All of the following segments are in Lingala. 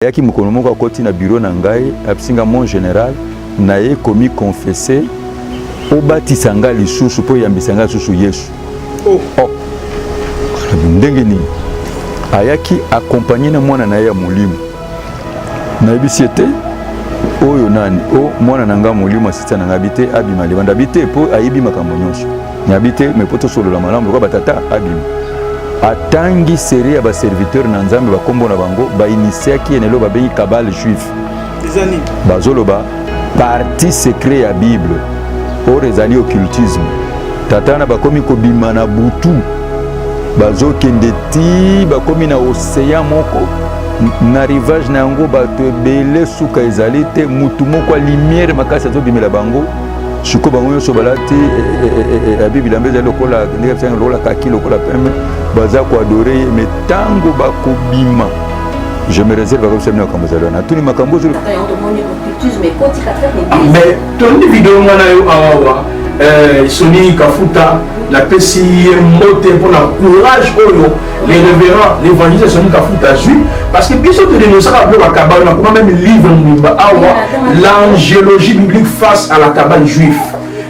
Yaki mokolo moko akoti na bureau na ngai apisinga mon général naye komi confesser obatisa nga lisusu po yambisa nga lisusu Yesu. Ndenge nini ayaki accompagner na mwana na ye ya molimo na yebisi ete oyo nani o mwana na nga molimo asita na nga bite abima lebanda bite po ayibi makambo nyonso nyabite mepoto solo la malamu ko batata abima atangi série ya ba serviteur na nzambe bakombo na bango ba initiaki enelo babengi kabale juif ezani bazoloba parti secret ya Bible or ezali occultisme tatana bakomi kobima na butu bazokende ti bakomi na océan moko na rivage na yango bato ebele suka ezali te mutu moko lumière makasi azobimela bango suko bango nyonso balati Bible ambe ezali lokola ndenge tsanga lokola kaki lokola pembe baza ko adorer mais tango bakobima je me réserve comme ça na kamazalo na tuni makambo zulu mais ton vidéo ngana yo awa Soni Kafuta la pesi moté pour la courage oyo les révérends l'évangile Soni Kafuta juif parce que biso te dénoncer la cabane on a même livre l'angélologie biblique face à la cabane juif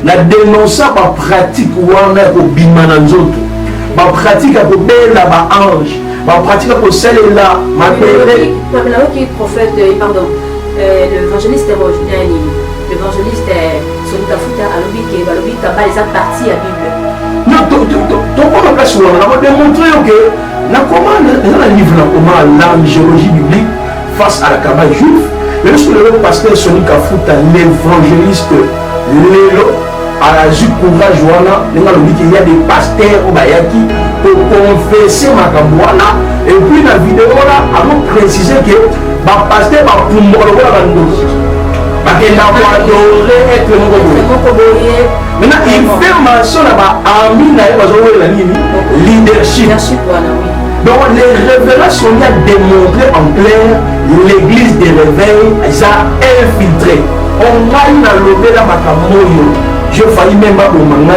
la dénoncer par pratique wana ko bimana nzoto ba pratique ko bela ba ange ba pratique ko celle-là ma père qui prophète pardon l'évangéliste l'évangéliste Soni Kafuta alobi ke balobi kaba les partie à Bible. Non, donc on a place où on a démontré que na comment dans le livre comment l'angélologie biblique face à la cabane juive, mais lorsque le pasteur Soni Kafuta l'évangéliste Lelo à la ju courage wana nenga lobi qu'il y a des pasteurs au bayaki pour confesser makambwana et puis la vidéo là a nous préciser que ba pasteur ba pumbolo la bandoki être maintenant il fait mention à Amina leadership. Donc les révélations ont démontré en clair l'église des réveils a infiltré. On a une lobé dans Makamoyo. Je failli même pas au manga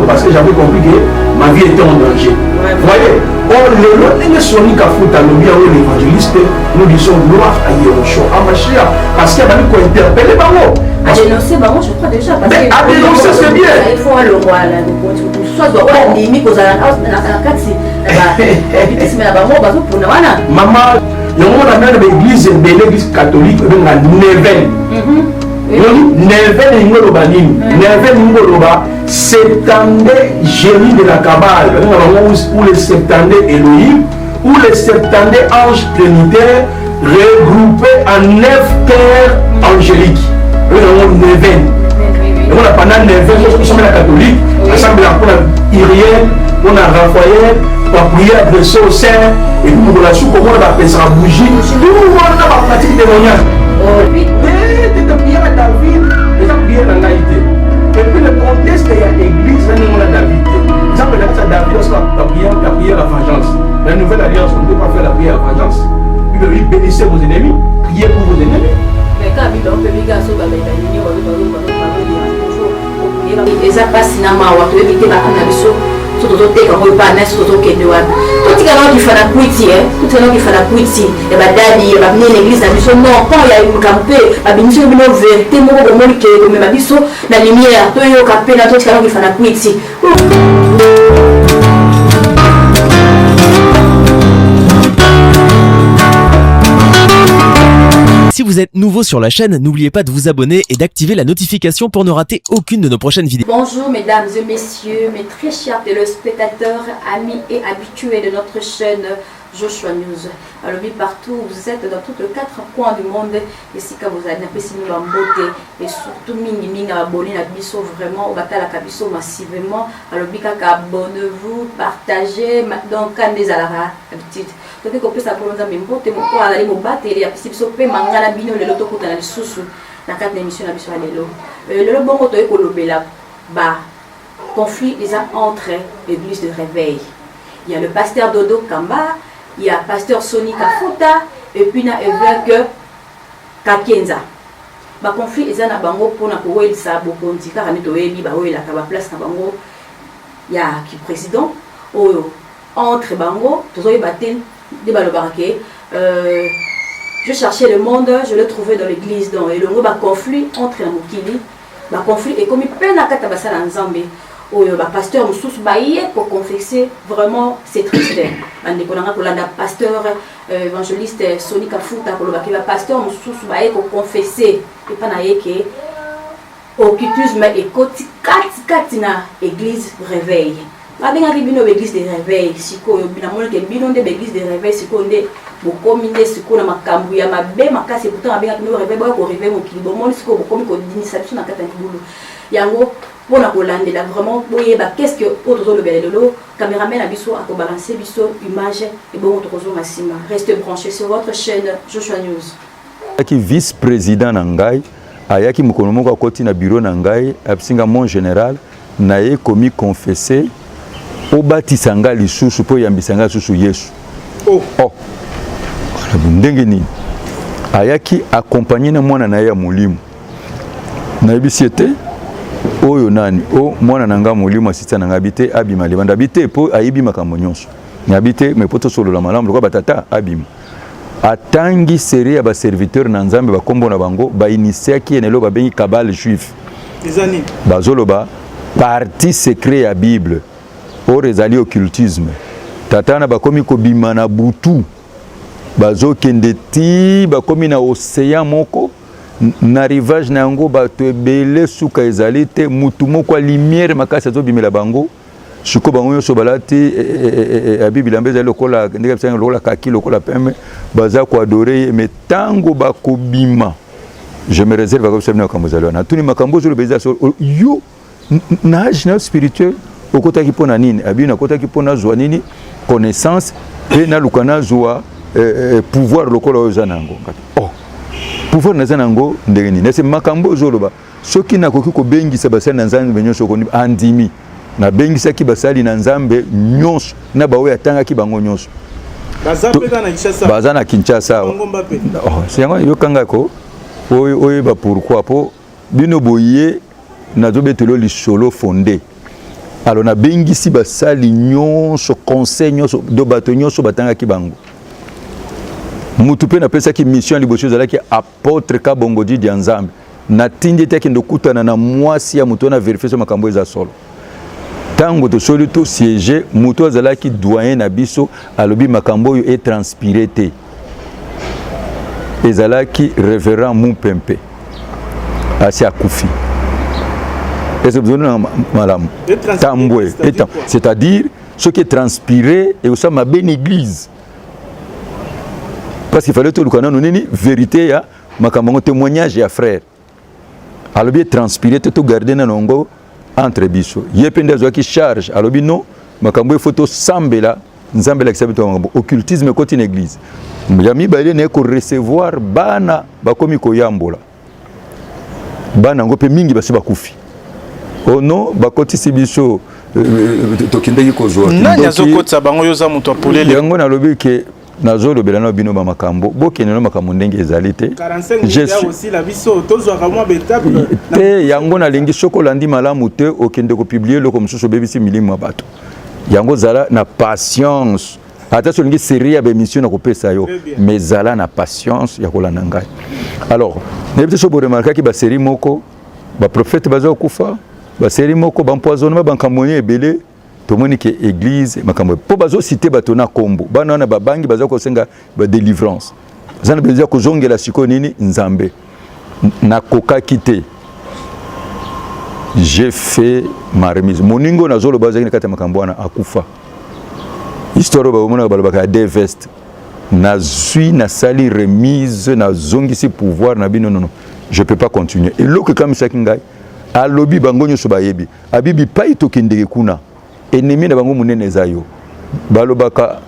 parce que j'avais compris que ma vie était en danger. Vous voyez, les Soni Kafuta, l'évangéliste, nous disons gloire à Yeshua, à Machia, parce qu'il y a des gens qui interpellent. À dénoncer, je crois déjà. Mais à dénoncer, c'est bien. Il faut le roi, soit le roi, l'ennemi, qu'on a maman, il y a l'église catholique, Neven. Neven Ngolobanine, Neven Ngoloba, septandé génie de la Kabbale, ou les septandé Elohim, ou les septandé anges trinitaires regroupés en 9 terres angéliques. Neven. On a pendant Neven, nous sommes la catholique, ensemble on a Iriel, on a Raphaël, on a prié adressé au Saint, et puis on a su comment on va appeler ça bougie, tout le monde a pratique témoignage. Prière à David, les gens prièrent dans l'Aïté. Et puis le contexte de l'église, on a David. Les gens peuvent dire David, la prière à vengeance. La nouvelle alliance, on ne peut pas faire la prière à vengeance. Puis bénissez vos ennemis, priez pour vos ennemis. Mais quand on peut dire que ça va être les passe cinéma ou à éviter la canalisation. Tout le temps, on ne peut pas naître tout le temps. Tout le monde qui fait la cuiti, tout le monde qui fait la cuiti, et bah d'aller, il va venir l'église, la mission. Non, quand il y a une campée, la mission est bien verte, moi au moins que même la mission, la lumière, tout le campé, la tout le monde qui fait la cuiti. Si vous êtes nouveau sur la chaîne, n'oubliez pas de vous abonner et d'activer la notification pour ne rater aucune de nos prochaines vidéos. Bonjour mesdames et messieurs, mes très chers téléspectateurs, amis et habitués de notre chaîne Joshua News. Alors partout où vous êtes, dans tous les 4 coins du monde, ici quand vous avez apprécié nous en beauté et surtout mingi abonné à biso vraiment au batala kabiso massivement. Alors abonnez-vous, partagez donc quand des alara habitude. Donc que peut ça pour nous amener beauté mon quoi aller mon battre et apisi biso pe mangala bino le loto kota na susu na carte d'émission na biso lelo. Le bon koto ekolobela ba conflit les entre l'église de réveil. Il y a le pasteur Dodo Kamba, il y a pasteur Soni Kafuta et puis il y a évêque Kakenza. Ba conflit eza na bango pona ko welisa bokonzi kaka nito yebi ba wela ka ba place na bango ya ki président oyo entre bango, de balobarake. Je cherchais le monde, je le trouvais dans l'église. Donc, et le conflit entre les Mokili, le conflit est comme peine à Katabasa dans Zambie. Où le pasteur Moussous Baye pour confesser, vraiment c'est triste. Le pasteur évangéliste Sonic Afuta, le pasteur Moussous Baye pour confesser. Et pas que occultisme et katina église réveil. Abengaki bino l'église de réveil siko binamona ke bino de l'église de réveil siko nde bokominde siko na makambu ya mabe makasi pourtant abengaki bino réveil ba ko réveil mokili bomoni siko bokomi ko dinisa biso na kata ngulu yango pona ko landela vraiment boyeba qu'est-ce que autres le belelo caméraman abiso a ko balancer biso image et bon autres masima restez branchés sur votre chaîne Joshua News. Qui vice-président nangai ayaki mukono moko akoti na bureau nangai abisinga mon général naye komi confesser obatisa nga lisusu po yambisa nga lisusu Yesu. Oh ndenge nini ayaki accompagner na mwana na ya mulimu na ebisiete oyo nani o mwana nanga mulimu asita nanga bite abima lebanda bite po ayibi makambo nyonso nyabite mepoto solo la malamu ko batata abima atangi série ya ba serviteur na nzambe ba kombo na bango ba initiaki enelo ba bengi kabale juif ezani bazoloba partie secret ya Bible or ezali occultisme tatana bakomi kobima na butu bazokende ti bakomi na océan moko na rivage na yango bato ebele suka ezali te mutu moko a lumière makasi azobimela bango siko bango nyonso balati Bible ambeza lokola ndenge bisanga lokola kaki lokola peme baza ko adorer mais tango bakobima je me réserve comme ça na kamuzalo na tuni makambo zo beza so yo na âge spirituel okota ki pona nini abina okota ki pona zwa nini connaissance et na lukana zwa pouvoir lokola ozanango pouvoir na zanango ndenge nini c'est makambo zo loba soki na koki ko bengisa basali na nzambe nyonso ko andimi na bengisa ki basali na nzambe nyonso na bawe atanga ki bango nyonso baza na Kinshasa c'est yango yo kanga ko oyo ba pourquoi po bino boye na zobetelo lisolo fondé alors na bengisi basali nyonso conseil nyonso do bato nyonso batanga ki bango mutu pe na pesa ki mission liboso zala ki apôtre ka bongo di nzambe na tindi te ki ndokutana na mwasi ya mutu na vérifier so makambo eza solo tango to soli to siéger mutu azala ki doyen na biso alobi makambo yo est transpiré te ezala ki révérend Mumpempe asi akufi c'est-à-dire ce qui est transpiré et aussi ma bonne église parce qu'il fallait tout le canon nini vérité ya makambo témoignage ya frère alobi transpiré tout garder na nongo entre biso yepende zo ki charge alobi non makambo photo sambela nzambela kisabito makambo occultisme côté une église yami balé ne ko recevoir bana bakomi ko yambola bana ngope mingi basi bakufi oh non bakotisi biso tokindeki kozwa nanya zokotsa bango yoza muto apolele yango na lobi ke nazolo belana bino ba makambo bokene no makambo ndenge ezali te je suis aussi la biso tozwa kamwa betable te yango na lingi chokola ndi malamu te okende ko publier loko mususu bebisi milimo bato yango zala na patience ata so lingi série ya émission na kopesa yo mais zala na patience ya kolanda ngai alors nebite so bo remarquer ki ba série moko ba prophète bazo kufa ba série moko ba empoisonnement ba nkamoni ebele tomoni ke église makambo po bazo citer bato na kombo bana na babangi bazo ko senga ba délivrance zana bezo ko zongela siko nini nzambe na koka kité j'ai fait ma remise moningo na zolo bazaki na kata makambo na akufa histoire ba mona balobaka des vestes na suis na sali remise na zongisi pouvoir na bino non je peux pas continuer et loko comme ça kingai alobi bango nyoso bayebi abibi pai tokendeke kuna ennemi na bango munene zayo balobaka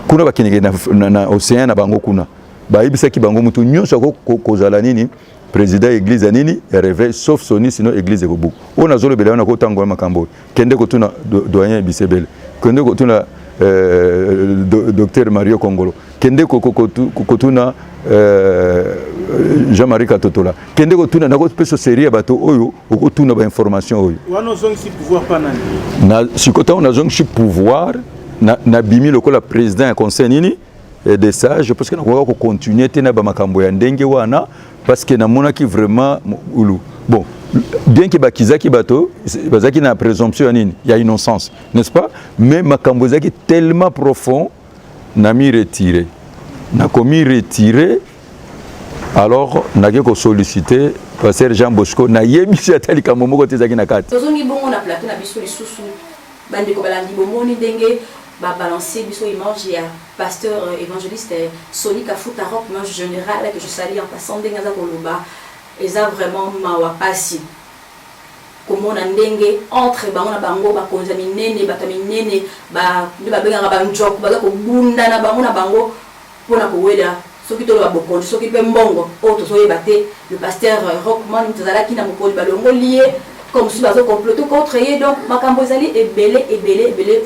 kuna bakineke na océan na bango kuna bayebisa ki bango mutu nyonso kozala nini président église nini réveil sauf soni sinon église ekobu ona zolo bela na ko tango makambo kende ko tuna doyen bisebele kende ko tuna docteur Mario Kongolo kende ko tuna Jean-Marie Katotola kende ko tuna nako peso série bato oyo ko tuna ba information oyo wana zongi pouvoir pa nani na sikota on a zongi pouvoir na bimi lokola président ya conseil nini de ça je pense que nakoka ko continuer tena ba makambo ya ndenge wana parce que namona ki vraiment bon bien que bakizaki bato bazaki na présomption ya nini ya innocence n'est-ce pas mais makambo zaki tellement profond na mi retiré na komi retiré alors nage ko solliciter pasteur Jean Bosco na yebisi atali kamomo ko tezaki na kati tozongi bongo na plateau na biso lisusu bande ko balandi bomoni ndenge ba balancer biso image ya pasteur évangéliste Soli Kafuta Rock image générale que je salue en passant ndenge za koloba eza vraiment mawa pasi komona ndenge entre bango na bango ba konza minene bato minene ba nde ba benga ba njoko ba ko bunda na bango pona ko wela soki tolo ba bokondi soki pe mbongo o to soyeba te le pasteur Rockman tozalaki na mokoli balongo lié comme si bazo comploter contre ye donc makambo ezali ebele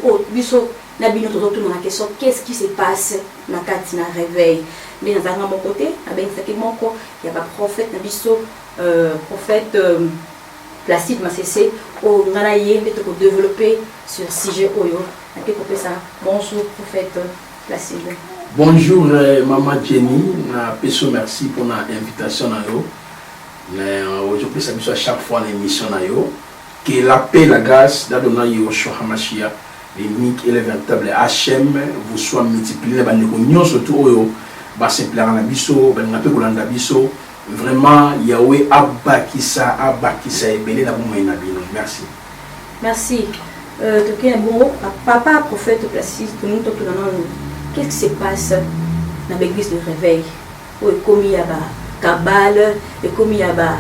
o biso na bino tozotuna na question qu'est-ce qui se passe na kati na réveil mais dans un côté na ben saki moko ya ba prophète na biso prophète Placide Masese o ngana ye ndete ko développer sur sujet oyo na ke ko pesa bonjour prophète Placide. Bonjour Maman Jenny, na peso merci pour l'invitation na yo. Aujourd'hui ça biso à chaque fois l'émission na yo que la paix la grâce d'Adonai Yoshua HaMashiach l'unique et le véritable Hachem vous soit multiplié ba ndeko nyonso to oyo ba simple na biso ba ngape kolanda biso vraiment Yahweh abakisa ebele na bomoi na bino. Merci. Merci. Toki bon papa prophète Placide tout nous tout qu'est-ce qui se passe dans l'église de réveil où est commis ya ba cabale et commis ya ba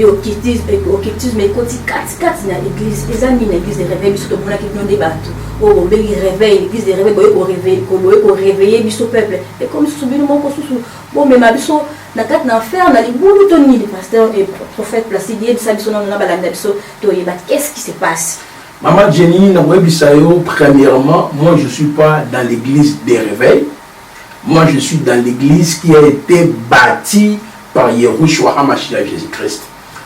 occultisme mais côté 4 na l'église les amis na l'église de réveil biso to mona ki non débat oh bengi réveil l'église de réveil boye ko réveiller biso peuple et comme subino moko susu bon mais ma biso na kat na faire na libulu to ni le pasteur et prophète Placide yebisa biso na balanda biso to yeba qu'est-ce qui se passe. Maman Jenny, premièrement, moi je ne suis pas dans l'église des réveils. Moi je suis dans l'église qui a été bâtie par Yahushua HaMashiach Jésus-Christ.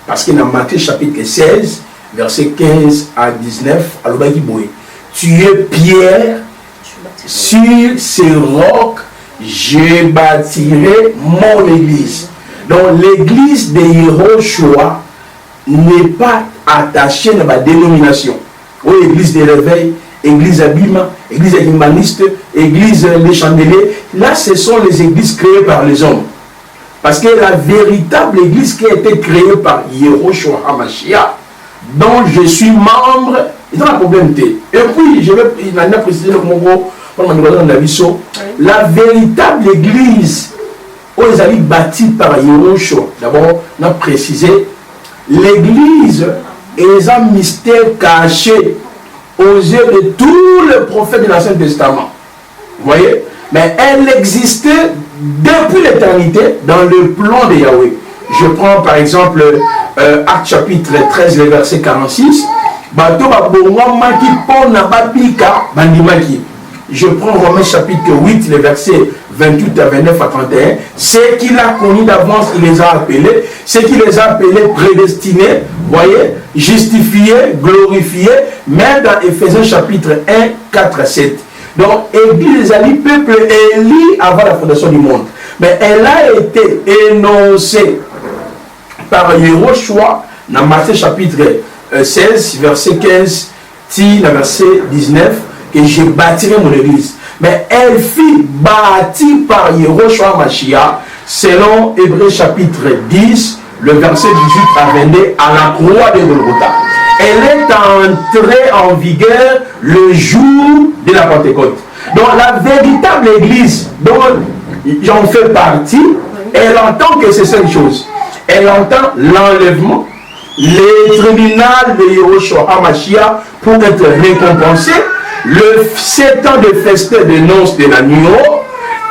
Parce que dans Matthieu chapitre 16, verset 15 à 19, tu es Pierre, sur ce roc, je bâtirai mon église. Donc l'église de Yahushua n'est pas attachée à ma dénomination. Ou église des réveils, église Abima, église humaniste, église les chandeliers. Là, ce sont les églises créées par les hommes. Parce que la véritable église qui a été créée par Yahushua HaMashiach, dont je suis membre, est dans la problème. Et puis, je vais préciser la véritable église, où ils allaient bâtie par Yahushua. D'abord, on a précisé, l'église est un mystère caché aux yeux de tous les prophètes de l'Ancien Testament. Vous voyez? Mais elle existait depuis l'éternité dans le plan de Yahweh. Je prends par exemple Acte chapitre 13, le verset 46. Je prends Romains chapitre 8, le verset 28 à 29 à 31. Ceux qu'il a connus d'avance, il les a appelés. Ceux qui les a appelés, prédestinés, voyez, justifiés, glorifiés. Même dans Éphésiens chapitre 1, 4 à 7. Donc, Église Ali, peuple élu avant la fondation du monde. Mais elle a été énoncée par Yahushua dans Matthieu chapitre 16, verset 15, verset 19, que je bâtirai mon église. Mais elle fut bâtie par Yahushua HaMashiach, selon Hébreux chapitre 10, le verset 18 à 22, à la croix de Golgotha. Elle est entrée en vigueur le jour de la Pentecôte. Donc la véritable église dont j'en fais partie, elle entend que c'est cinq choses. Elle entend l'enlèvement, les tribunaux de Yahushua HaMashiach pour être récompensé, le 7 ans de festin de noces de l'agneau,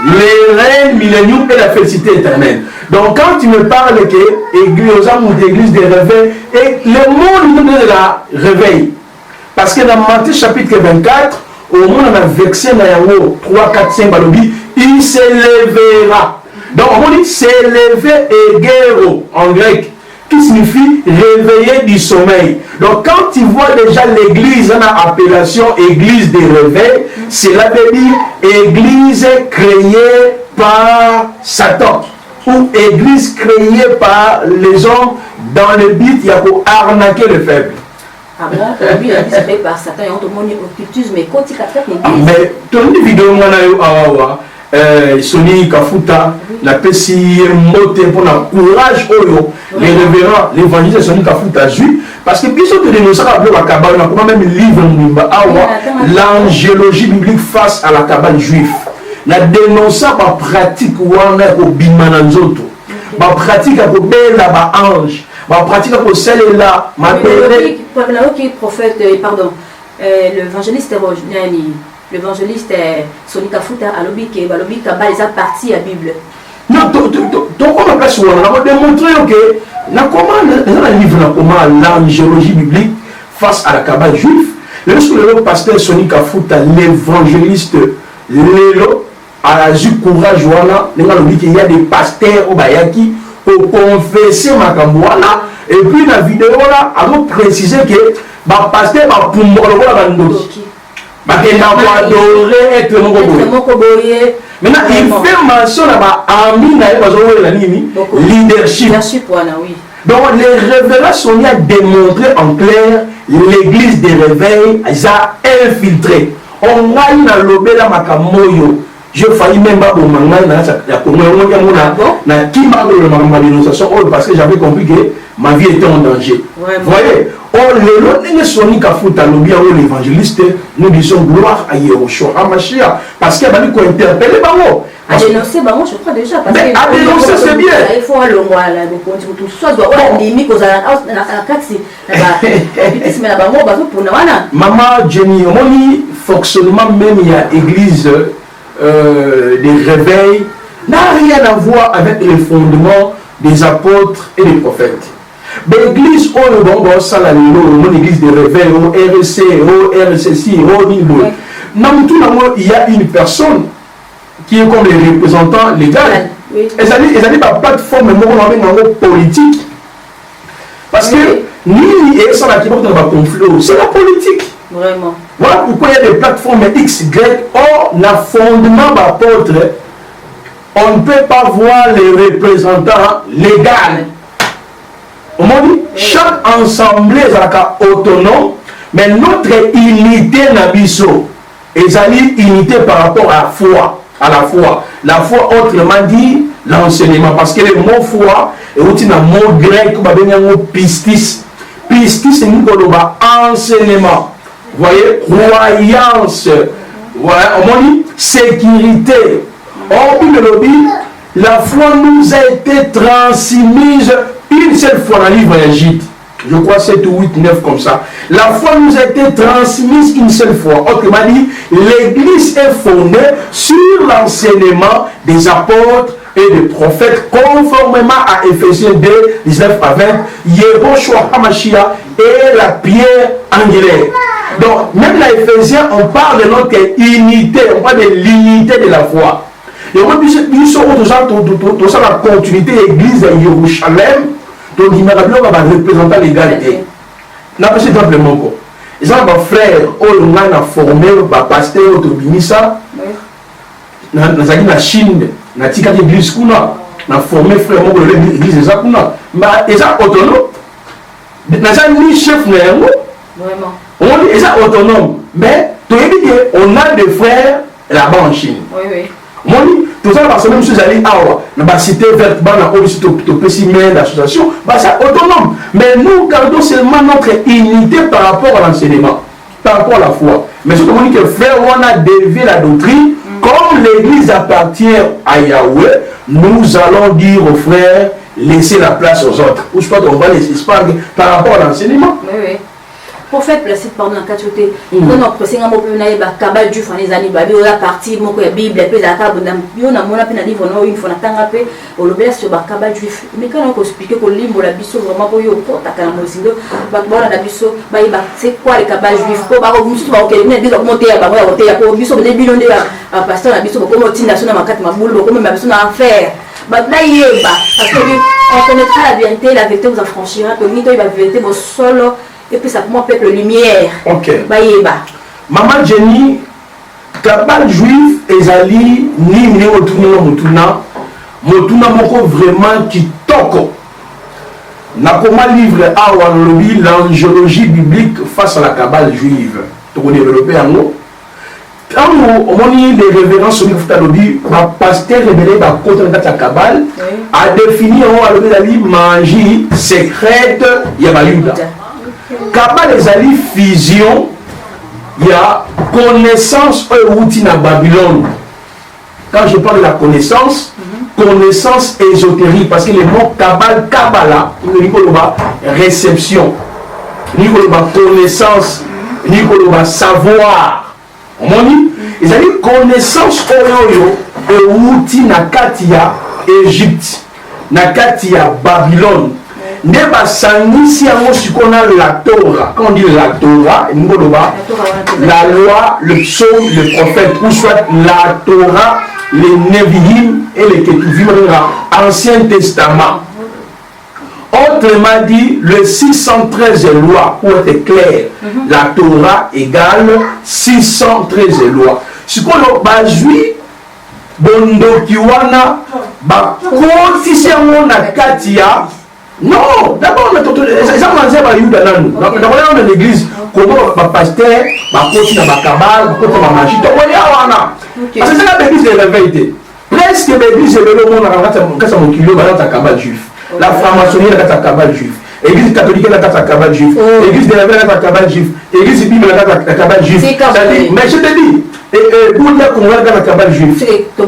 les règnes milléniaux et la félicité éternelle. Donc quand tu me parles que l'église des réveils, et le monde de la réveil, parce que dans Matthieu chapitre 24, au monde on a vexé dans 3, 4, 5 balobi, il s'élèvera. Donc on dit s'élever et guéro en grec. qui signifie réveiller du sommeil. Donc quand tu vois déjà l'église dans l'appellation église des réveils, cela veut dire église créée par Satan ou église créée par les hommes dans le but pour arnaquer le faible. Ah bon, lui, il est créé par Satan et on te montre occultisme, mais quand il a fait l'église. Mais ton vidéo, Sony Kafuta, la PCI, moté pour le courage, les révérends, l'évangile Sony Kafuta, juif, parce que puisque tu dénonces la cabane, on a quand même un livre, l'angélologie biblique face à la cabane juive. La dénonce la pratique où on est au Bimananzoto, la pratique pour la ange, la pratique pour celle-là, ma prophète, pardon, l'évangéliste l'évangéliste Sony Kafuta a lobby qui a parti à la Bible. Non, on a pas souvent, on a démontré que dans le livre l'angélologie biblique face à la cabane juive, le pasteur Sony Kafuta, l'évangéliste Lelo, a eu courage, il y a des pasteurs au Bayaki pour confesser ma camboana, et puis la vidéo là, a précisé que le pasteur va pour moi maintenant, il fait mention à leadership. Donc, les révélations sont démontré en clair l'église des réveils, ils ont infiltré. On a eu dans l'obé la makamoyo. Je failli même pas au manga, parce que j'avais compris que ma vie était en danger. Vous voyez, le Sony Kafuta, l'évangéliste, nous disons gloire à Yehoshua HaMashiach, parce qu'il a fallu qu'on interpelle les barreaux. À dénoncer, je crois déjà. Parce mais à dénoncer, c'est bien. Il faut aller loin, Maman Jenny, on fonctionnement même, il y a église des réveils, n'a rien à voir avec les fondements des apôtres et des prophètes. L'église, l'église des réveils, au RSC, au RSSI, au Nilbo. Il y a une personne qui est comme les représentants légaux. Ils ont pas plateforme politique. Parce que ni et ça qui va dans conflit, c'est la politique. Vraiment. Voilà pourquoi il y a des plateformes X, Y. Or, le fondement d'apôtre, on ne peut pas voir les représentants légaux. On m'a dit, chaque assemblée est autonome, mais notre unité n'abisso. Et ça dit unité par rapport à la foi. La foi, autrement dit, l'enseignement. Parce que le mot foi, et aussi un mot grec, un mot pistis. Pistis, c'est un enseignement. Vous voyez, croyance. Voilà, on m'a dit sécurité. Or, la foi nous a été transmise une seule fois dans le livre Égypte. Je crois 7 ou 8, 9 comme ça. La foi nous a été transmise une seule fois. Autrement dit, l'église est fondée sur l'enseignement des apôtres et des prophètes, conformément à Éphésiens 2, 19 à 20, Yehoshua HaMashiach est la pierre angulaire. Donc, même dans Éphésiens, on parle de notre unité, on parle de l'unité de la foi. Et on dit que la continuité de l'église de Jérusalem, donc il m'a représentant l'égalité. N'a pas c'est simplement quoi. Ils ont des frères, on a formé, un pasteur, au Binissa, dans la Chine, dans l'église, on a formé frère, on a l'église de Zakuna. Mais ils sont autonomes. Ils sont ni chef, ni vraiment. On dit qu'ils sont autonomes. Mais on a des frères là-bas en Chine. Oui, oui. On dit, tout ça, parce que même si vous allez à la cité verte, dans l'association, c'est autonome. Mais nous gardons seulement notre unité par rapport à l'enseignement, par rapport à la foi. Mais ce qu'on dit que frère, on a dévié la doctrine, comme l'église appartient à Yahweh, nous allons dire aux frères, laissez la place aux autres. Ou je pense qu'on va laisser espace par rapport à l'enseignement. Oui, oui. Prophète placé pardon en quatre côtés. Quand on procède à mon pays, on a cabal du fan les années, on a parti, mon coin Bible, puis la cabane, on a mon appel à livre, on a une fois la tangapé, on le blesse sur le cabal du. Mais quand on explique que l'imbo la biso vraiment pour yo, pour ta calamosindo, bah voilà la biso, bah c'est quoi les cabal juif, pour bah on se voit ok, on est déjà monté à bah on biso des bilons de pasteur la biso, comme on tient national ma carte ma boule, comme ma biso na affaire. parce que on connaîtra la vérité vous affranchira, que nous, il va vérité mon solo, et puis ça pour peuple lumière. Ok. Maman Jenny, Kabal juif, ezali, ni motuna moko vraiment qui toko. Na comment livre awa lobby l'angiologie biblique face à la Kabale juive. Tu connais développer en mot. Quand on a les révérences sur le lobby, le pasteur révélé contre la Kabale a défini en lobby magie secrète Yabayuda. Kabale ezali fusion, il y a connaissance outil na Babylone. Quand je parle de la connaissance, connaissance ésotérique, parce que le mot Kabbalah, Kabbalah, réception, connaissance, savoir. On dit, ils ont dit connaissance et outil na katia Égypte, na katia Babylone. Neba sangisi yango sikona la Torah. Quand on dit la Torah, la loi, le psaume, le prophète, ou soit la Torah, les Nevi'im et les Ketuvim, Ancien Testament. Autrement dit, le 613 lois, pour être clair, la Torah égale 613 lois. Ce qu'on a basé, Bondo Kiwana, Bakotisiamo na Katia. Non, d'abord, les gens dans l'église, comment le pasteur, côté dans la cabale, côté dans la magie, parce que c'est la l'église de la vérité. Presque l'église de l'homme, dans la cabale juif. La franc-maçonnerie, dans la cabale juif. L'église catholique, dans la cabale juif. L'église de la vérité, dans la cabale juif. L'église bible, dans la cabale juif. Mais je te dis, pour dire qu'on va dans la cabale juif. Non!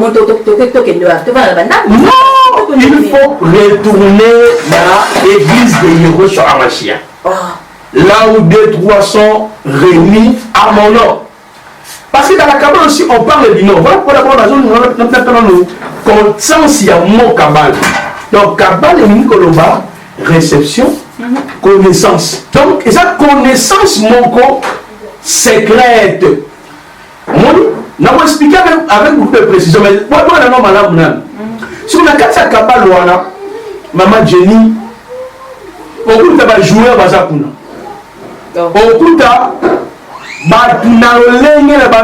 Il faut retourner dans l'église de Yeshua HaMashiach. Là où 2-3 sont réunis à mon nom. Parce que dans la Kabbale aussi, on parle du nom. Voilà pour d'abord la zone, nous conscience, il y a mot Kabbale. Donc, Kabbale est une koloba, réception, connaissance. Donc, et cette connaissance, mon secrète. Nous avons expliqué avec beaucoup de précision, mais moi, je ne sais pas. Sur la carte de Kabbalah, Maman Jenny, on peut jouer joueur Bazakuna. On peut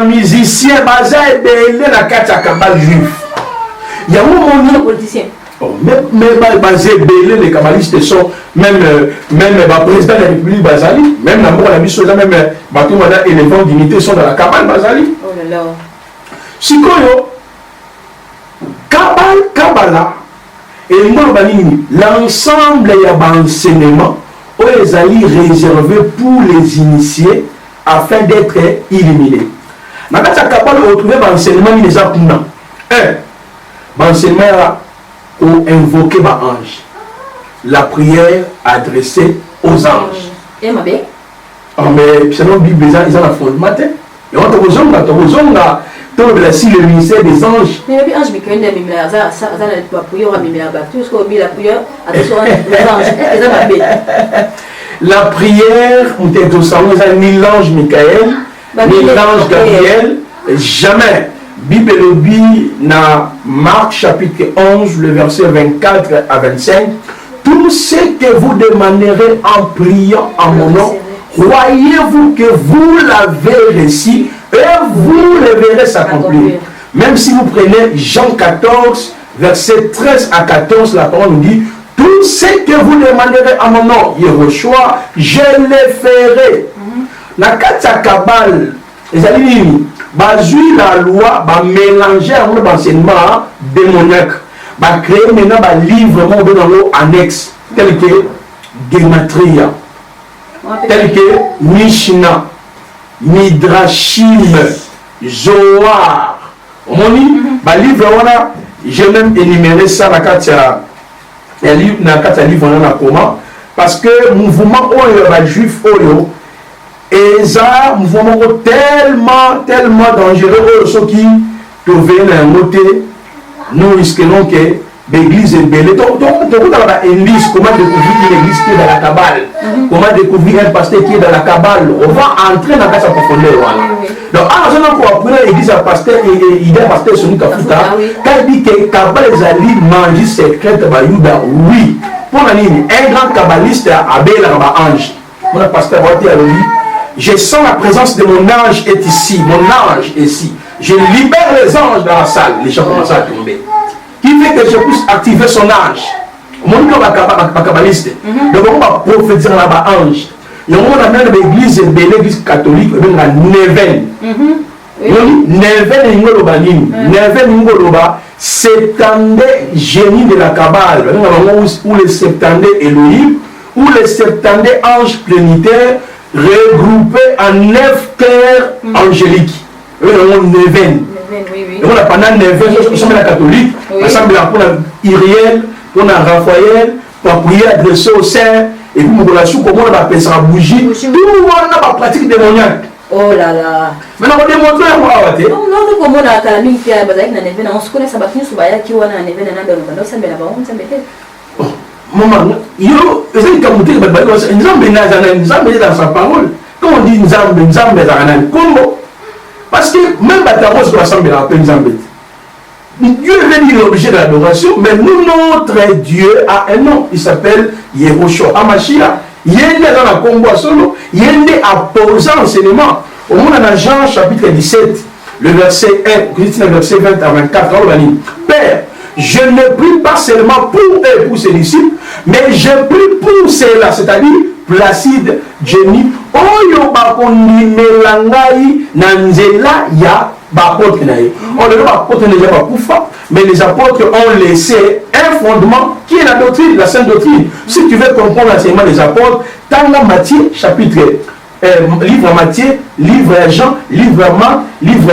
les musiciens basés dans la carte de Kabbalah juif. Il y a un moment politicien. Même basé les kabbalistes sont même président de la République Bazali, même la mission, même les éléphants d'unité sont dans la Kabbalah Bazali. Oh là là. Sikoyo. Kabbalah et l'ensemble y a un enseignement est réservé pour les initiés afin d'être illuminés. Dans la Kabbalah, on retrouve l'enseignement qui est l'enseignement pour invoquer les anges, la prière adressée aux anges. Et ma belle? Mais c'est la Bible, ils ont la fondement. Et on a si le ministère des anges. Mais les anges, la prière, on était au salon, ni l'ange Michael, ni l'ange Gabriel, jamais. Bible lobby dans Marc chapitre 11, le verset 24 à 25. Tout ce que vous demanderez en priant en mon nom, croyez-vous que vous l'avez reçu et vous le verrez s'accomplir. Même si vous prenez Jean 14, verset 13 à 14, la parole nous dit, tout ce que vous demanderez en mon nom, Yeshua, je le ferai. La carte Kabbalah, les amis, la loi va mélanger avec l'enseignement démoniaque, va créer maintenant un livre dans l'eau annexe, tel que Gematria, tel que Mishnah, Midrashim, Zohar. On dit, le livre, j'ai même énuméré ça dans le livre, comment? Parce que le mouvement juif, et ça, un mouvement tellement dangereux, ceux qui deviennent un côté, nous risquons que l'église est belle. Donc, un indice, comment découvrir une église qui est dans la cabale, comment découvrir un pasteur qui est dans la cabale. On va entrer dans sa profondeur. Donc, on a appris l'église à pasteur, il y a un pasteur sur nous Kafuta. Quand il dit que cabale les alliés manger secrète, oui. Pour un grand kabbaliste a Abel ange. Mon pasteur a dit, je sens la présence de mon ange est ici, mon ange est ici. Je libère les anges dans la salle, les gens commencent à tomber. Qui fait que je puisse activer son ange. Mon nom est kabbaliste. Donc on va prophétiser là-bas ange. Et on a même l'église de l'église catholique, on a Neven. Neven Ngolobanine. Neven Ngoloba, septandé génie de la Kabbale. Où les septandé Elohim, où les septandé anges plénitaires regroupés en 9 terres angéliques. Neven. On a pendant Neven, nous sommes la catholique, ensemble pour Iriel, pour Raphaël, pour prier adressé au Saint, et puis on a su comment on appelle ça bougie. Tout le monde a la pratique démoniaque. Oh là là. Maintenant on démontre à moi. Non, comment on a calmé qui a basé dans Neven, on se connaît ça va finir sur Baya qui on a Neven dans ça mais là-bas on s'en mettait. Maman, yo, c'est comme tu dis, nous sommes dans sa parole. Quand on dit nous sommes dans comment? Parce que même Bataros doit sembler à peine Zambé. Dieu est venu l'objet de l'adoration, mais nous, notre Dieu a un nom. Il s'appelle Yehoshua Amashia. Il est dans la combat solo. Il est apposant enseignement. Au monde dans Jean chapitre 17, le verset 1, le verset 20 à 24, on va dire, Père, je ne prie pas seulement pour eux et pour ses disciples, mais je prie pour ceux-là, c'est-à-dire Placide, Jenny, Oyo Bakondi Melangai, Nanzela, Ya, Bakote Nae. On ne va pas déjà pas Koufa, mais les apôtres ont laissé un fondement qui est la doctrine, la sainte doctrine. Si tu veux comprendre l'enseignement des apôtres, Tanga Matthieu, chapitre, livre Matthieu, livre Jean, livre Marc, livre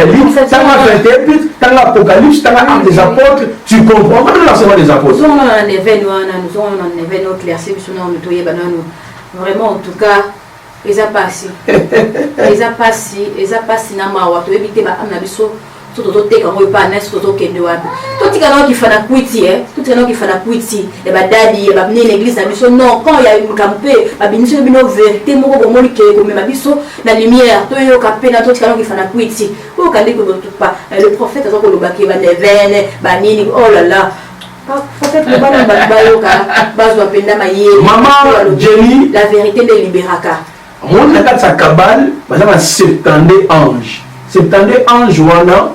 Tanga 21, Tanga Apocalypse, Tanga Actes des apôtres, tu comprends l'enseignement des apôtres. Nous avons un événement clair, vraiment, en tout cas, ils ont passé. Ils ont passé dans ma voiture. Évitez ma amnabiso. Tout le temps, quand on pas n'est-ce tout qui est noir. Tout le temps qui fait la cuiti, tout le temps qui fait la cuiti. Et bah daddy, bah venir l'église, la mission. Non, quand il y a une campée, bah bénissez le bino vérité, mon gros moli qui est comme ma biso, la lumière. Tout le campé, dans tout le temps qui fait la cuiti. Vous quand vous tout pas. Le prophète a dit que le baquet va les veines, bah nini, oh là là. Maman Jenny, la vérité de Libéraka. Mon nakata sa cabale, madame 70 anges. 70 anges wana,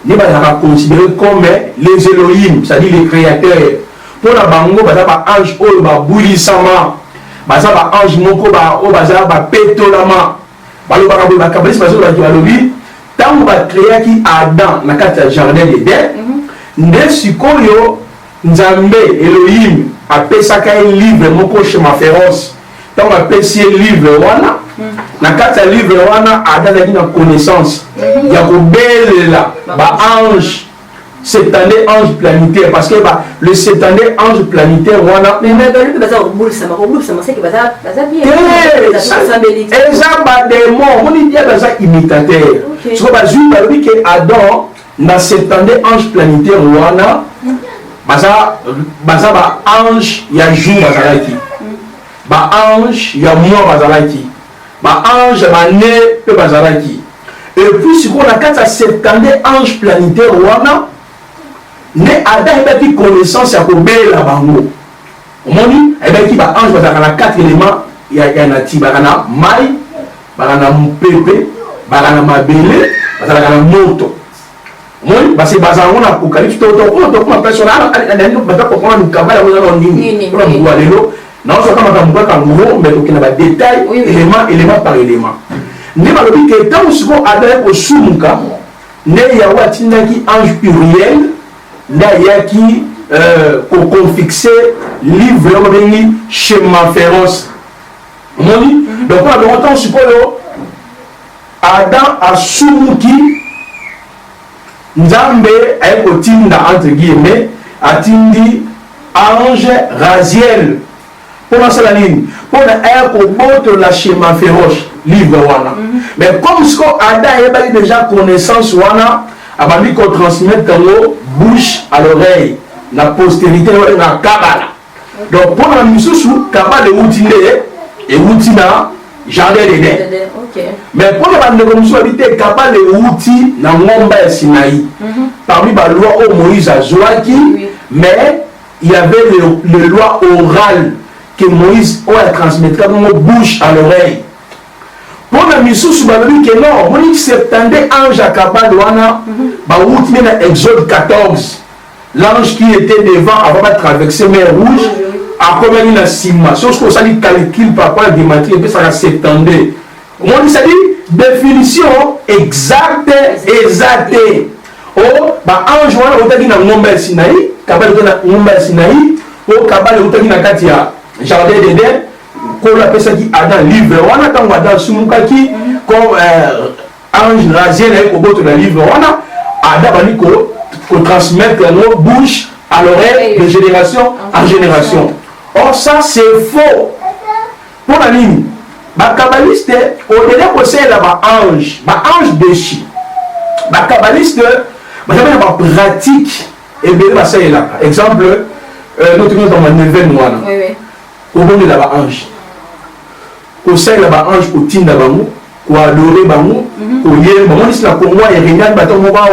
ne va considérer comme les Elohim, c'est-à-dire les créateurs. Pour la bango, madame ange o ba boulisama, madame ange moko ba o baza ba petolama. Balo ba ba kabalisi bazo ba dialogue. Tant ba créer qui Adam nakata jardin d'Éden, nde sikoyo Nzambe Elohim apesaka un livre moko chemin féroce. Donc apesi livre wana na kati ya livre wana adalaki na connaissance ya kobelela ba ange septandé ange planétaire parce que le septandé ange planétaire wana eza badémon moni dia baza imitateur soko bazwi balobi ke Adam na septandé ange planétaire wana baza ba ange ya jour bazalaki ba ange ya mois bazalaki ba ange ba ne pe bazalaki et puis si on a 470 anges planétaires wana ne Adam ebaki connaissance ya kobela bango omoni ebaki ba ange bazalaka na 4 éléments ya nati bakana mai bakana mpepe bakana mabele bazalaka na moto. Moi, parce que bazango na apocalypse to personnel andani bata ko ko ni kabala mo na nini pour mo walelo na so kama kambuka kango mais ko na ba détail élément par élément ne ba lobi ke tant siko adare ko sumuka ne ya watinda ki ange Uriel na ya ki ko confixer livre mo bengi chemin féroce moni donc on a longtemps siko yo Adam a sumuki Nzambe ayekotinda entre guillemets atindi ange Raziel pour la ligne pour la schéma féroce livre wana mais comme ce qu'on a déjà connaissance wana abandi qu'on transmettre dans bouche à l'oreille la postérité na kabala. Donc pour la misusu kabala outine et outina jardin d'Éden. Mais pour la bande comme ça habité kabala outi na ngomba ya Sinaï. Parmi les lois au Moïse a Zoaki, mais il y avait les lois orales que Moïse a transmettre comme bouche à l'oreille. Pour la mission sur la vie que non, on dit 70 anges à Kabadouana, dans Exode 14, l'ange qui était devant avant de traverser mer rouge, a commis une sima. Sauf que ça dit calcul par rapport à Dimitri, et puis ça a 70. On dit ça dit définition exacte, exacte. Oh, bah ange wana otaki na ngomba ya Sinaï, Kabale na ngomba ya Sinaï, oh Kabale otaki na kati ya jardin d'Éden. Qu'on appelle ça qui Adam livre on a tant Adam sumukaki comme ange rasé au bout de la livre on a Adam bani ko transmettre nos bouche à l'oreille de génération en génération. Or ça c'est faux. Pour la ligne ba kabbaliste au-delà que c'est là ba ange déchi ba kabbaliste ba jamais ba pratique et bien ba ça là exemple notre dans ma nouvelle moi là au bon de la ange au sein là ange au tinda bango ou adorer bango au yemba moi c'est la pour moi et rien baton mo ba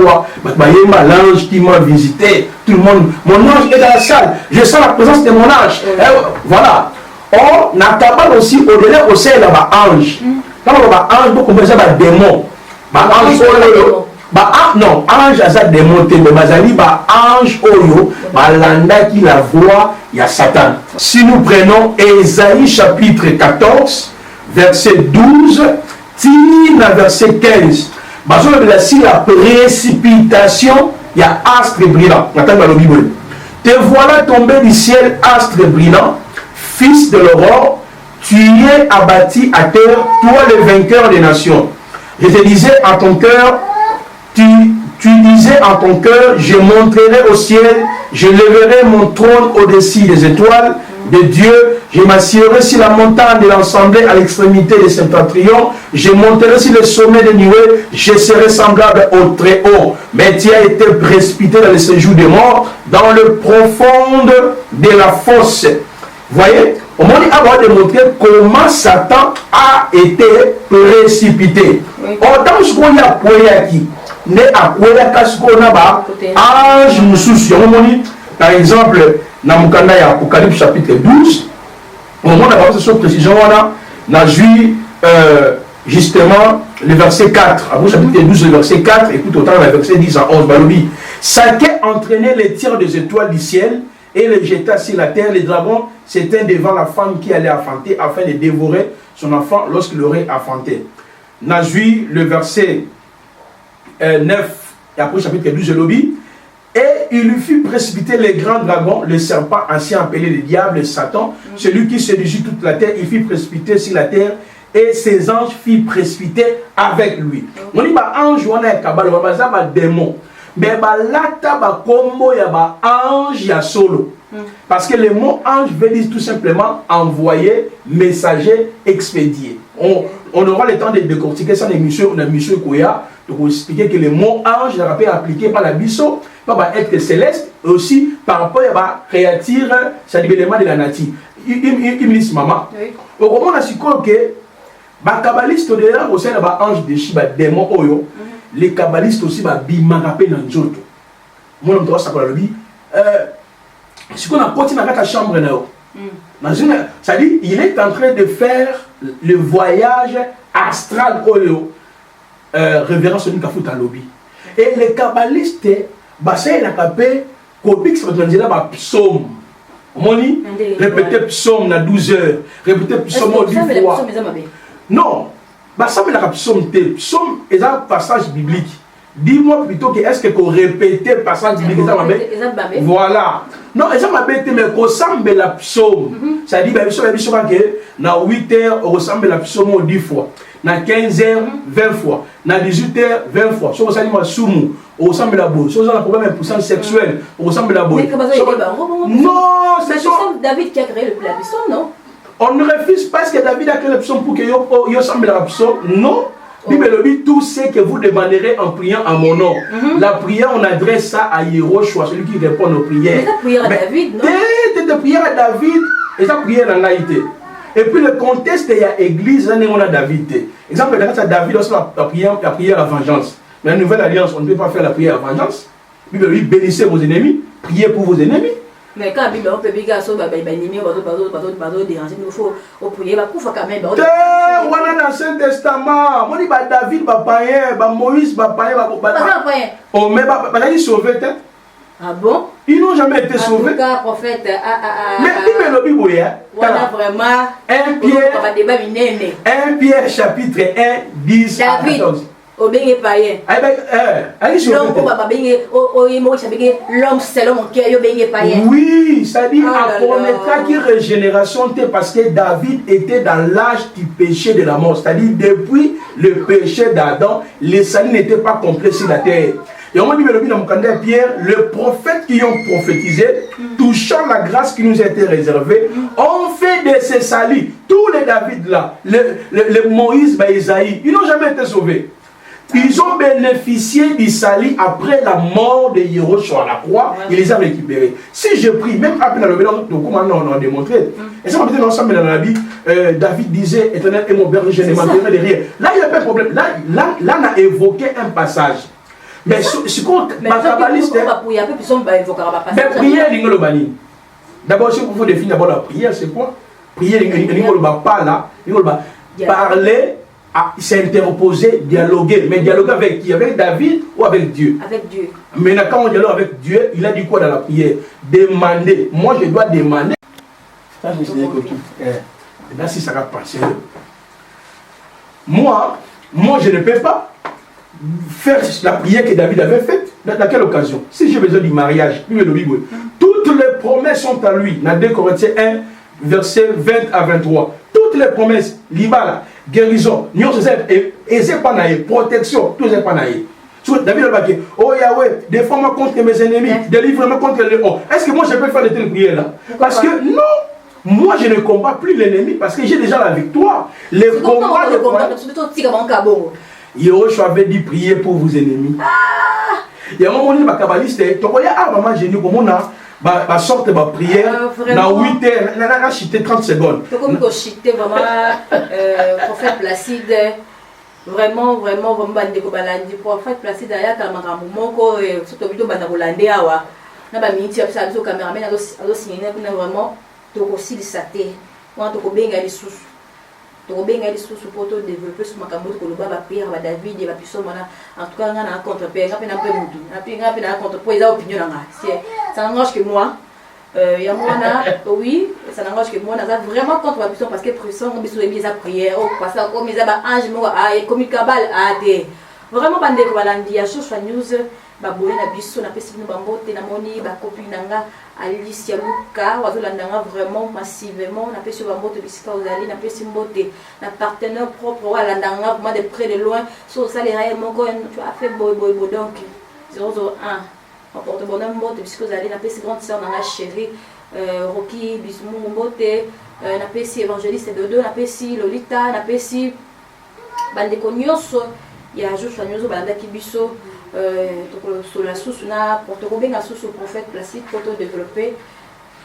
ba yemba l'ange qui m'a visité tout le monde mon ange est dans la salle je sens la présence de mon ange voilà or na kabal aussi au-delà au sein là ange quand on va ange beaucoup comme ça ba démon ba ange non ange a ça démon mais bazali ba ange oyo ba landa qui la voix il y a Satan. Si nous prenons Ésaïe chapitre 14 verset 12, tina verset 15. Si la précipitation, il y a astre brillant. Attends dans la Bible. Te voilà tombé du ciel, astre brillant, fils de l'aurore, tu es abattu à terre, toi le vainqueur des nations. Je te disais en ton cœur, tu disais en ton cœur, je monterai au ciel, je lèverai mon trône au-dessus des étoiles de Dieu, je m'assiedrai sur la montagne de l'Assemblée à l'extrémité des septentrions, je monterai sur le sommet des nuées, je serai semblable au très haut. Mais tu as été précipité dans le séjour des morts, dans le profond de la fosse. Voyez, on m'a dit avoir démontré comment Satan a été précipité. Autant ce qu'on y a pour qui ne a pas ange mususu par exemple dans Mukanda ya Apocalypse chapitre 12 on a pas cette précision on a vu justement le verset 4 à chapitre 12 le verset 4 écoute autant le verset 10 à 11 balobi Satan entraînait les tirs des étoiles du ciel et les jeta sur la terre. Les dragons s'étaient devant la femme qui allait affanter afin de dévorer son enfant lorsqu'il aurait affanté. On a vu le verset 9 et après chapitre 12 de l'Obi. Et il lui fit précipiter les grands dragons, le serpent ancien appelé le diable et Satan, celui qui séduisit toute la terre. Il fit précipiter sur la terre et ses anges firent précipiter avec lui. On dit bah ange on a kabalo bah démon. Mais bah lata bah combo ya bah ange ya solo. Parce que le mot ange veut dire tout simplement envoyer, messager, expédier. On aura le temps de décortiquer ça dans l'émission Koya, pour vous expliquer que le mot ange est appliqué par la bisso, par être céleste, et aussi par rapport à la créature, c'est l'élément de la nature. Il me dit maman. Au moment où on a su que les kabbalistes au sein de l'ange de Shiba, démon Oyo, les kabbalistes aussi, bimarapé dans Njoto. Moi, on doit savoir le ce qu'on a continué dans la chambre, c'est-à-dire il est en train de faire le voyage astral Oyo, révérence celui qui a foutu à lobby. Et les kabbalistes, c'est la capé, copie qui se là psaume. Moni, répétez psaume à 12 heures, répétez psaume 10 fois. Non, ça me la psaume T. Psaume est un passage biblique. Dis-moi plutôt que est-ce que vous répétez passage biblique? Voilà. Non, ça m'a bête, mais qu'on ressemble la psaume. Ça dit, que dans 8 heures, on ressemble la psaume 10 fois. Dans 15 heures, 20 fois. Dans 18 heures, 20 fois. Si on ressemble la soumou, on ressemble la boue. Si on a un problème de puissance sexuelle, on ressemble la boue. Non, c'est ça. David qui a créé la psaume, non? On ne refuse pas ce que David a créé la psaume pour que yo ressemble la psaume. Non. Bible dit tout ce que vous demanderez en priant en mon nom. La prière, on adresse ça à Yehoshua, celui qui répond aux prières. Mais ça prière à David, non? De prière à David, et ça prière en Haïti. Et puis le contexte, il y a l'église, on a David. Exemple, dans David, la prière à vengeance. Mais la nouvelle alliance, on ne peut pas faire la prière à vengeance. Bible dit bénissez vos ennemis, priez pour vos ennemis. Mais quand Bible on peut bien ça bah ennemi déranger il faut prier bah kufa quand même bah on a dans l'Ancien Testament on dit bah David bah païen bah Moïse bah païen bah oh mais bah ils sont sauvés peut-être. Ah bon? Ils n'ont jamais été sauvés. En tout cas prophète mais Bible le Bible on a vraiment 1 Pierre chapitre 1 10 à 14. Au bien païen. L'homme c'est l'homme qui est bien païen. Oui, ça dit à qui régénération parce que David était dans l'âge du péché de la mort. C'est-à-dire depuis le péché d'Adam, les salut n'étaient pas complets sur la terre. Et on dit dans mon candidat Pierre, le prophète qui ont prophétisé, touchant la grâce qui nous a été réservée, ont fait de ces salis, tous les David là, le Moïse, Isaïe, ils n'ont jamais été sauvés. Ils ont bénéficié du salut après la mort de Yehoshua à la croix, ils les ont récupérés. Si je prie, même après le bilan, on a démontré, et ça m'a dit ensemble dans la Bible, David disait, Éternel est mon berger, je ne manquerai de rien. Là, il n'y a pas de problème. Là, on a évoqué un passage. Mais ce qu'on ma kabbaliste, mais prière, d'abord, si vous définir d'abord la prière, c'est quoi? Prière, pas là, parler. S'interposer, dialoguer. Mais dialoguer avec qui? Avec David ou avec Dieu? Avec Dieu. Maintenant, quand on dialogue avec Dieu, il a dit quoi dans la prière? Demander. Moi, je dois demander. Ça, je me suis dit que tout. Et là, si ça va passer. Moi, je ne peux pas faire la prière que David avait faite. Dans quelle occasion? Si j'ai besoin du mariage, toutes les promesses sont à lui. Dans 2 Corinthiens 1, verset 20 à 23. Toutes les promesses, l'ibala, guérison, protection, tout ça pas naïe. David a dit, oh Yahweh, défends-moi contre mes ennemis, délivre-moi contre les hommes. Est-ce que moi je peux faire de telles prières là? Parce que non, moi je ne combats plus l'ennemi parce que j'ai déjà la victoire. Les combats de combat. Yehoshua avait dit prier pour vos ennemis. Il y a un moment où les kabbalistes, tu vois, maman, j'ai dit comment on a. Bah sorte de prière dans 8 heures, on a chité 30 secondes. C'est comme que chité vraiment prophète Placide, vraiment balandi prophète Placide aya kamara moko surtout bito banda kolande awa na ba minti ya biso cameraman azo signer vraiment to ko silisate on to ko benga lisusu pour te développer sur makambo ko loba ba prière ba David et ba biso mana en tout cas on a contre père ngapena pe mutu ngapena contre pour les opinions nga ça n'engage que moi il y a moi oui ça n'engage que moi ça vraiment contre ba biso parce que pression on biso bien sa prière au passer comme mes ba ange mo comme kabal a des vraiment bande ko balandi ya Joshua News ba boye na biso na pesi no bambote na moni ba copine nanga Alicia Luka wazolandanga vraiment massivement na pesi bambote bisika ozali na pesi mbote na partenaire propre walandanga vraiment de près de loin so ça les rails moko tu as fait boy donc 001 on porte bonhomme mbote bisika ozali na pesi grande sœur nanga chérie Rocky Bismou mbote na pesi évangéliste Dodo na pesi Lolita na pesi bande konyoso ya Joshua News balandaki biso sur la source na pour te robinga source prophète Placide pour te développer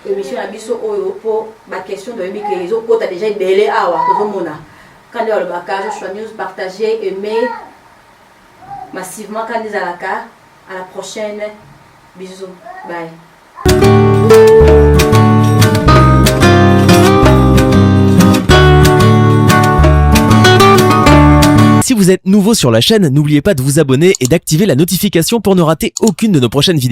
émission à biso pour ma question de que les autres tu as déjà belé awa to mona quand le baka Joshua News partager aimer massivement quand les alaka à la prochaine bisous bye. Si vous êtes nouveau sur la chaîne, n'oubliez pas de vous abonner et d'activer la notification pour ne rater aucune de nos prochaines vidéos.